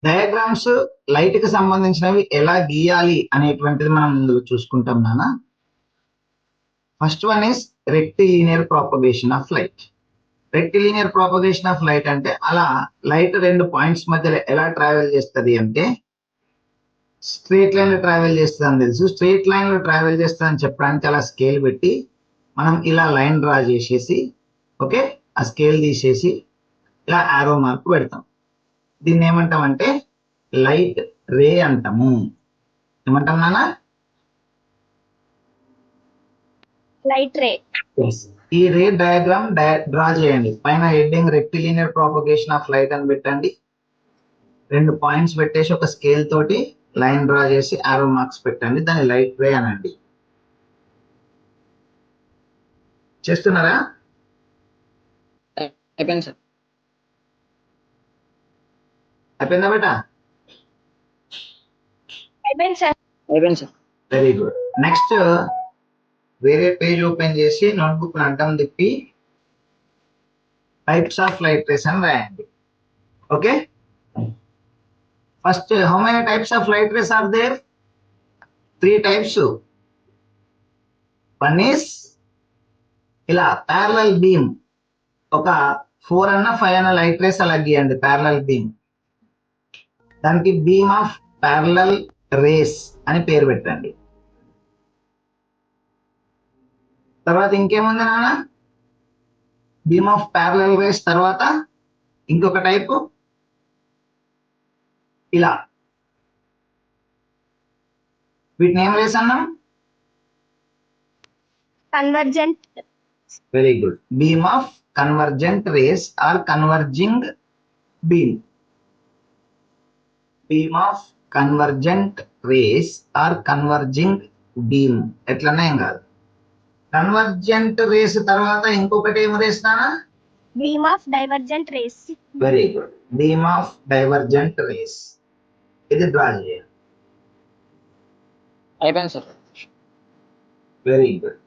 Diagrams light కి సంబంధించినవి ఎలా గీయాలి అనేటువంటిది మనం ముందు చూసుకుంటాం నాన్న. First one is rectilinear propagation of light. Rectilinear propagation of light అంటే అలా లైట్ రెండు పాయింట్స్ మధ్యలో ఎలా ట్రావెల్ చేస్తుంది అంటే స్ట్రేట్ లైన్ లో ట్రావెల్ చేస్తుంది అని తెలుసు. స్ట్రేట్ లైన్ లో ట్రావెల్ చేస్తుంది అని చెప్పడానికి అలా స్కేల్ పెట్టి మనం ఇలా లైన్ డ్రా చేసేసి ఓకే ఆ స్కేల్ తీసేసి ఇలా ఆరో మార్క్ పెడతాం. దీన్ని ఏమంటామంటే లైట్ రే అంటాము. ఏమంటాం నాన్న? Light ray. ఈ రే డయాగ్రామ్ డ్రా చేయండి. పైన heading rectilinear propagation of light అని పెట్టండి. రెండు పాయింట్స్ పెట్టేసి ఒక స్కేల్ తోటి లైన్ డ్రా చేసి ఆరో మార్క్స్ పెట్టండి. దాన్ని లైట్ రే అనండి. చేస్తున్నారా? అయిపోయింది సార్. అయిపోయిందా బేటా? అయిపోయింది సార్. అయిపోయింది సార్. Very good. నెక్స్ట్ వేరే పేజ్ ఓపెన్ చేసి నోట్బుక్ అడ్డం తిప్పి టైప్స్ ఆఫ్ లైట్ రేస్ అని రాయండి. Okay. First how many types of light rays are there? 3 types. One is ఇలా ప్యారలల్ బీమ్. ఒక 4 అన్న 5 అన్న లైట్ రేస్ అలా గీయండి. ప్యారలల్ బీమ్, దానికి బీమ్ ఆఫ్ ప్యారలల్ రేస్ అని పేరు పెట్టండి. తర్వాత ఇంకేముంది నాన్న? బీమ్ ఆఫ్ ప్యారలల్ రేస్ తర్వాత ఇంకొక టైపు ఇలా, వీటిని ఏం రేస్ అన్నాం? Convergent. Very good. Beam of convergent rays or converging beam. Beam of convergent rays or converging beam. ఎట్లన్నా ఏం కాదు. కన్వర్జెంట్ రేస్ తర్వాత ఇంకొకటి ఏం రేస్ నానా? Beam of divergent rays. Very good. Beam of divergent rays. ఇది draw చేయాలి. అయిపోయింది సార్. Very good.